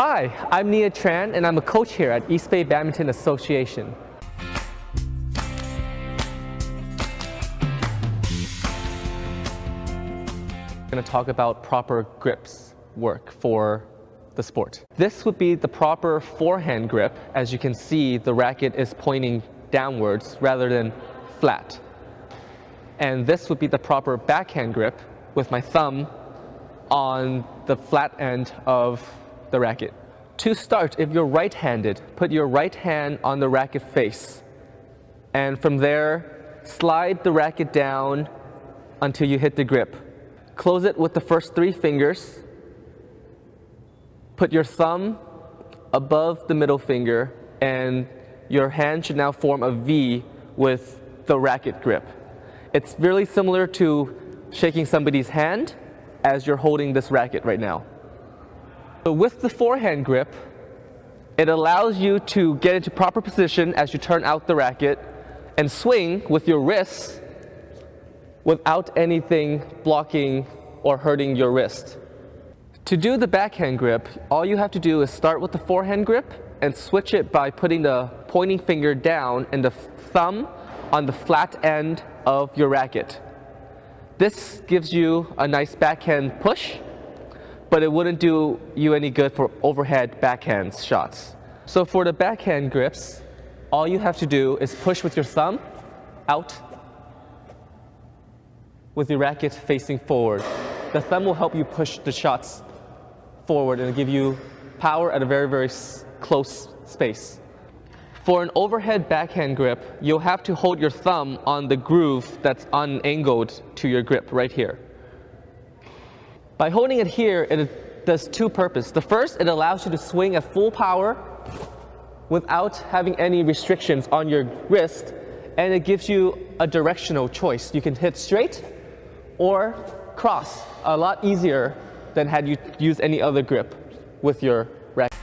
Hi, I'm Nia Tran and I'm a coach here at East Bay Badminton Association. I'm going to talk about proper grips work for the sport. This would be the proper forehand grip. As you can see, the racket is pointing downwards rather than flat. And this would be the proper backhand grip with my thumb on the flat end of the racket. To start, if you're right-handed, put your right hand on the racket face. And from there, slide the racket down until you hit the grip. Close it with the first 3 fingers. Put your thumb above the middle finger, and your hand should now form a V with the racket grip. It's really similar to shaking somebody's hand as you're holding this racket right now. So with the forehand grip, it allows you to get into proper position as you turn out the racket and swing with your wrists without anything blocking or hurting your wrist. To do the backhand grip, all you have to do is start with the forehand grip and switch it by putting the pointing finger down and the thumb on the flat end of your racket. This gives you a nice backhand push, but it wouldn't do you any good for overhead backhand shots. So for the backhand grips, all you have to do is push with your thumb out with your racket facing forward. The thumb will help you push the shots forward and give you power at a very, very close space. For an overhead backhand grip, you'll have to hold your thumb on the groove that's unangled to your grip right here. By holding it here, it does 2 purposes. The first, it allows you to swing at full power without having any restrictions on your wrist, and it gives you a directional choice. You can hit straight or cross, a lot easier than had you used any other grip with your racket.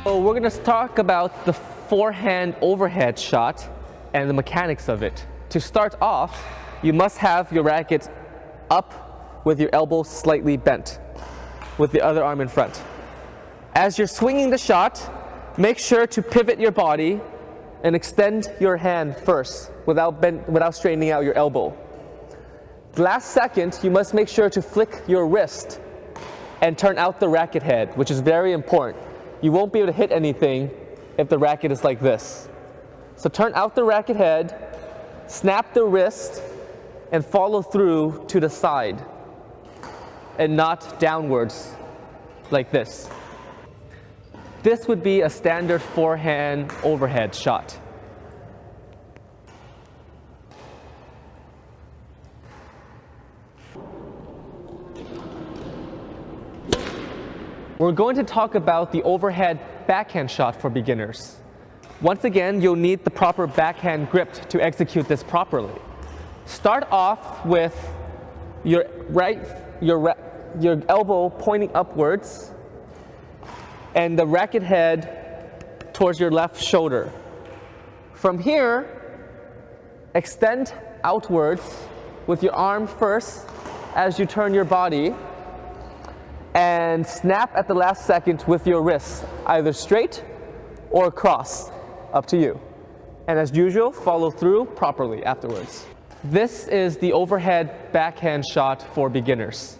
So we're going to talk about the forehand overhead shot and the mechanics of it. To start off, you must have your racket up with your elbow slightly bent, with the other arm in front. As you're swinging the shot, make sure to pivot your body and extend your hand first without straightening out your elbow. The last second, you must make sure to flick your wrist and turn out the racket head, which is very important. You won't be able to hit anything if the racket is like this. So turn out the racket head, snap the wrist, and follow through to the side, and not downwards like this. This would be a standard forehand overhead shot. We're going to talk about the overhead backhand shot for beginners. Once again, you'll need the proper backhand grip to execute this properly. Start off with your elbow pointing upwards and the racket head towards your left shoulder. From here, extend outwards with your arm first as you turn your body, and snap at the last second with your wrists, either straight or cross, up to you. And as usual, follow through properly afterwards. This is the overhead backhand shot for beginners.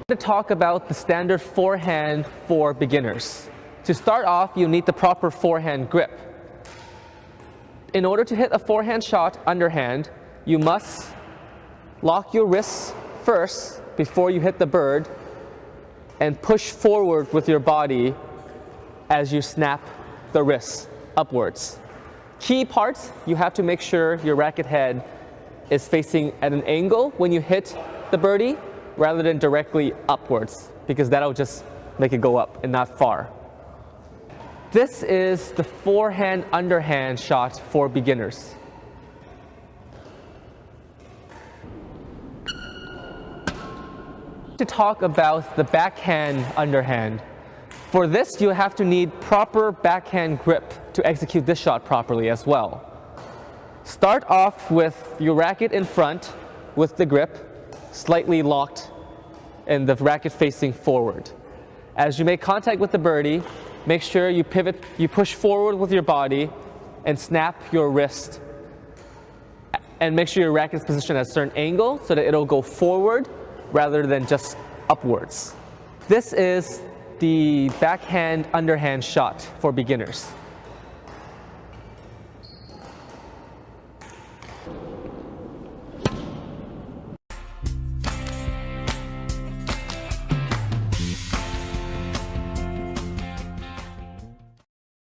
To talk about the standard forehand for beginners. To start off, you need the proper forehand grip. In order to hit a forehand shot underhand, you must lock your wrists first before you hit the bird and push forward with your body as you snap the wrists upwards. Key parts, you have to make sure your racket head is facing at an angle when you hit the birdie rather than directly upwards, because that'll just make it go up and not far. This is the forehand underhand shot for beginners. To talk about the backhand underhand. For this, you have to need proper backhand grip to execute this shot properly as well. Start off with your racket in front with the grip slightly locked and the racket facing forward. As you make contact with the birdie, make sure you pivot, you push forward with your body and snap your wrist. And make sure your racket is positioned at a certain angle so that it'll go forward rather than just upwards. This is the backhand underhand shot for beginners.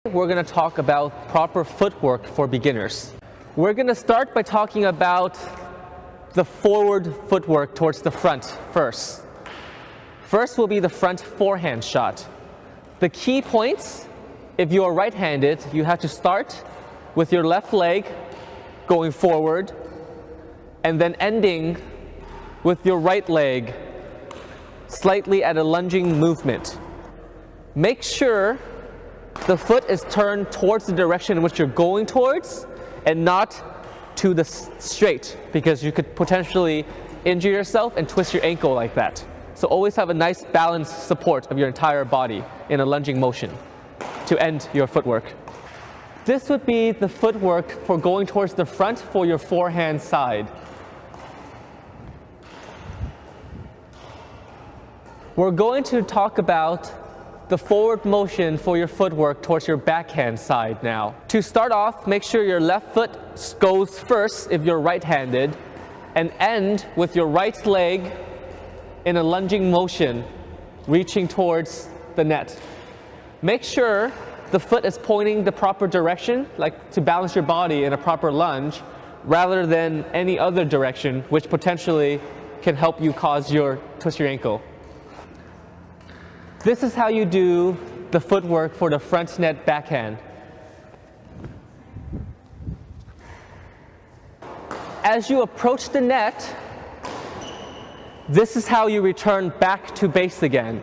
We're going to talk about proper footwork for beginners. We're going to start by talking about the forward footwork towards the front first. First will be the front forehand shot. The key points, if you are right-handed, you have to start with your left leg going forward and then ending with your right leg slightly at a lunging movement. Make sure the foot is turned towards the direction in which you're going towards and not to the straight, because you could potentially injure yourself and twist your ankle like that. So always have a nice balanced support of your entire body in a lunging motion to end your footwork. This would be the footwork for going towards the front for your forehand side. We're going to talk about the forward motion for your footwork towards your backhand side now. To start off, make sure your left foot goes first if you're right-handed and end with your right leg in a lunging motion, reaching towards the net. Make sure the foot is pointing the proper direction, like to balance your body in a proper lunge, rather than any other direction, which potentially can help you twist your ankle. This is how you do the footwork for the front net backhand. As you approach the net, this is how you return back to base again.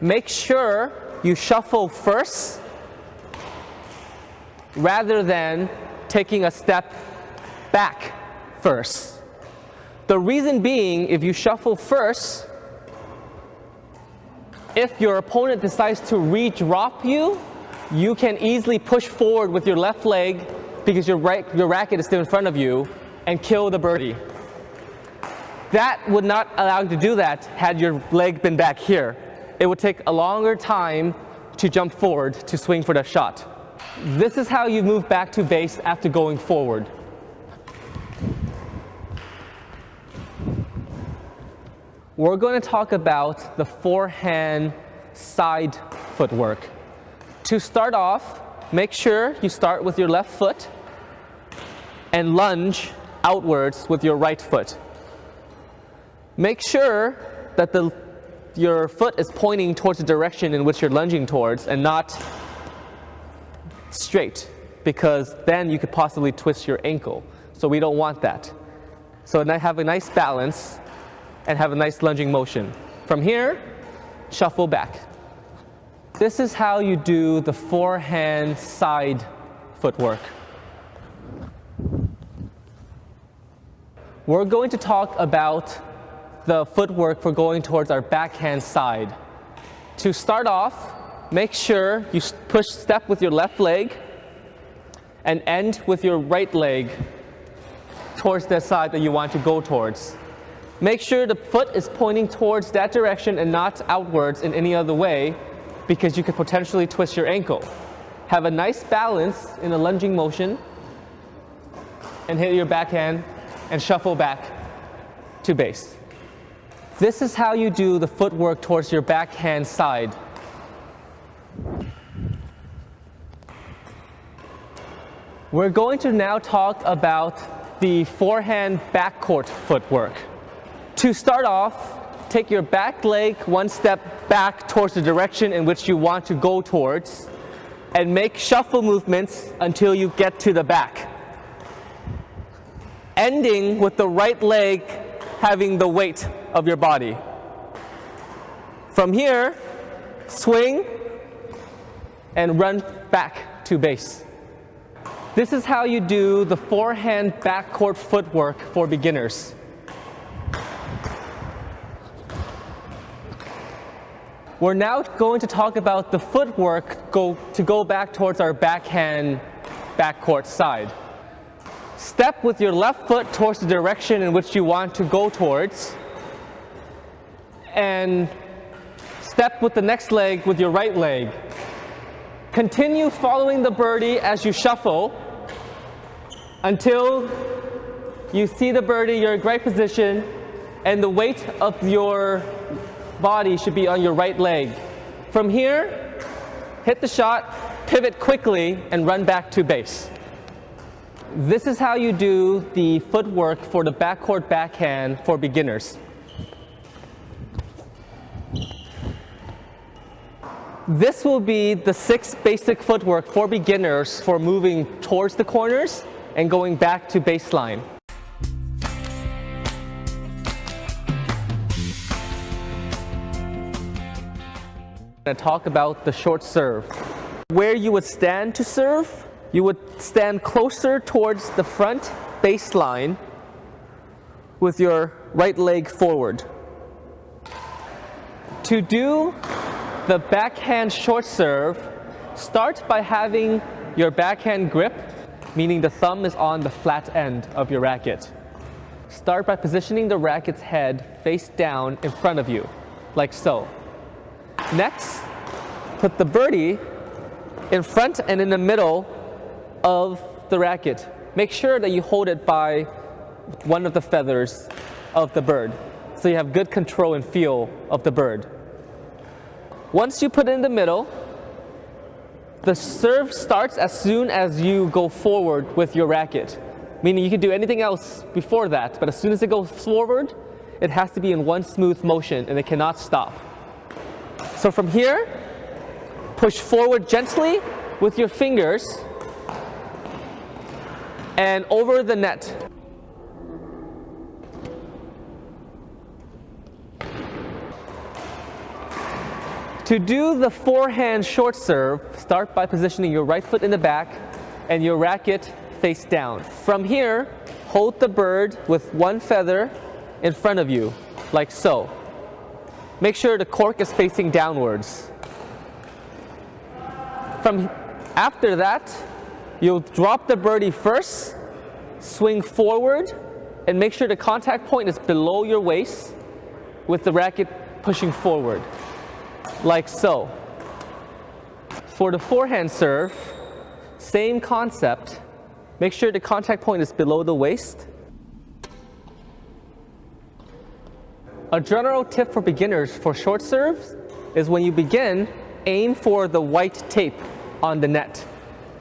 Make sure you shuffle first rather than taking a step back first. The reason being, if you shuffle first, if your opponent decides to re-drop you, you can easily push forward with your left leg because your racket is still in front of you and kill the birdie. That would not allow you to do that had your leg been back here. It would take a longer time to jump forward to swing for the shot. This is how you move back to base after going forward. We're going to talk about the forehand side footwork. To start off, make sure you start with your left foot and lunge outwards with your right foot. Make sure that your foot is pointing towards the direction in which you're lunging towards and not straight, because then you could possibly twist your ankle. So we don't want that. So have a nice balance and have a nice lunging motion. From here, shuffle back. This is how you do the forehand side footwork. We're going to talk about the footwork for going towards our backhand side. To start off, make sure you step with your left leg and end with your right leg towards the side that you want to go towards. Make sure the foot is pointing towards that direction and not outwards in any other way, because you could potentially twist your ankle. Have a nice balance in a lunging motion and hit your backhand and shuffle back to base. This is how you do the footwork towards your backhand side. We're going to now talk about the forehand backcourt footwork. To start off, take your back leg one step back towards the direction in which you want to go towards and make shuffle movements until you get to the back, ending with the right leg having the weight of your body. From here, swing and run back to base. This is how you do the forehand backcourt footwork for beginners. We're now going to talk about the footwork to go back towards our backhand backcourt side. Step with your left foot towards the direction in which you want to go towards, and step with the next leg with your right leg. Continue following the birdie as you shuffle until you see the birdie, you're in great position, and the weight of your body should be on your right leg. From here, hit the shot, pivot quickly, and run back to base. This is how you do the footwork for the backcourt backhand for beginners. This will be the 6 basic footwork for beginners for moving towards the corners and going back to baseline. I'm going to talk about the short serve. Where you would stand to serve, you would stand closer towards the front baseline with your right leg forward. To do the backhand short serve, start by having your backhand grip, meaning the thumb is on the flat end of your racket. Start by positioning the racket's head face down in front of you, like so. Next, put the birdie in front and in the middle of the racket. Make sure that you hold it by one of the feathers of the bird, so you have good control and feel of the bird. Once you put it in the middle, the serve starts as soon as you go forward with your racket. Meaning you can do anything else before that, but as soon as it goes forward, it has to be in one smooth motion and it cannot stop. So from here, push forward gently with your fingers and over the net. To do the forehand short serve, start by positioning your right foot in the back and your racket face down. From here, hold the bird with one feather in front of you, like so. Make sure the cork is facing downwards. After that, you'll drop the birdie first, swing forward, and make sure the contact point is below your waist with the racket pushing forward, like so. For the forehand serve, same concept. Make sure the contact point is below the waist. A general tip for beginners for short serves is when you begin, aim for the white tape on the net.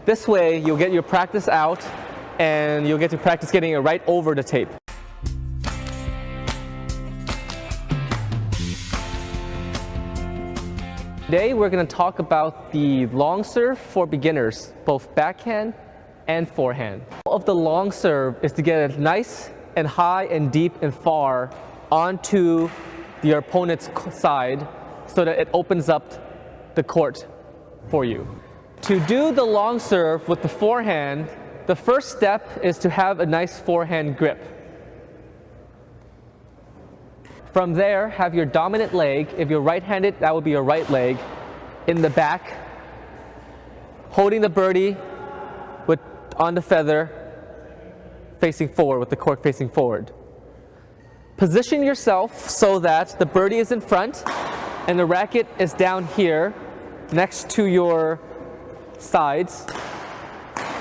This way you'll get your practice out and you'll get to practice getting it right over the tape. Today we're going to talk about the long serve for beginners, both backhand and forehand. The goal of the long serve is to get it nice and high and deep and far onto your opponent's side so that it opens up the court for you. To do the long serve with the forehand, the first step is to have a nice forehand grip. From there, have your dominant leg, if you're right-handed, that would be your right leg, in the back, holding the birdie on the feather, facing forward, with the cork facing forward. Position yourself so that the birdie is in front and the racket is down here next to your sides,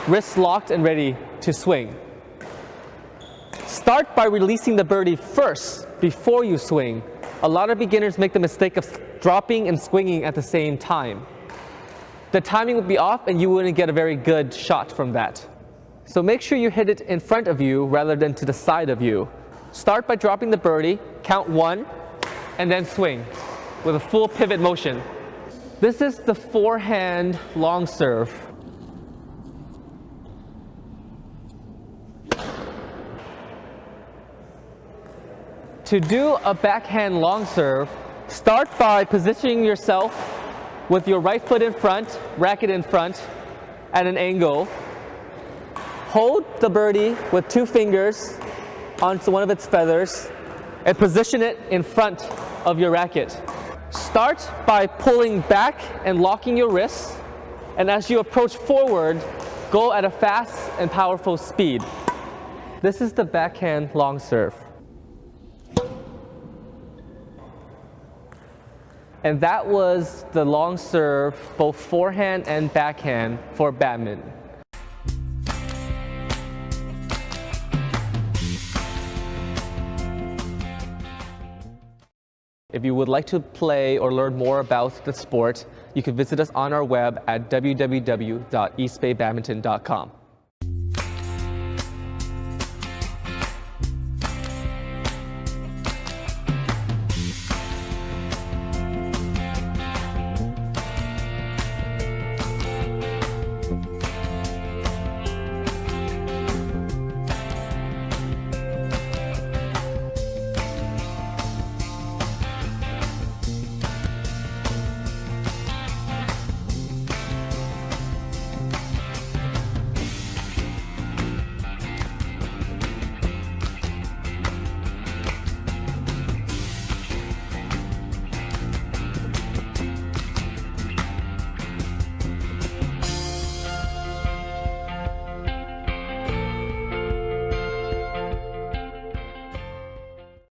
wrists locked and ready to swing. Start by releasing the birdie first before you swing. A lot of beginners make the mistake of dropping and swinging at the same time. The timing would be off and you wouldn't get a very good shot from that. So make sure you hit it in front of you rather than to the side of you. Start by dropping the birdie, count 1, and then swing with a full pivot motion. This is the forehand long serve. To do a backhand long serve, start by positioning yourself with your right foot in front, racket in front, at an angle. Hold the birdie with 2 fingers onto one of its feathers and position it in front of your racket. Start by pulling back and locking your wrists, and as you approach forward, go at a fast and powerful speed. This is the backhand long serve. And that was the long serve, both forehand and backhand, for badminton. If you would like to play or learn more about the sport, you can visit us on our web at www.eastbaybadminton.com.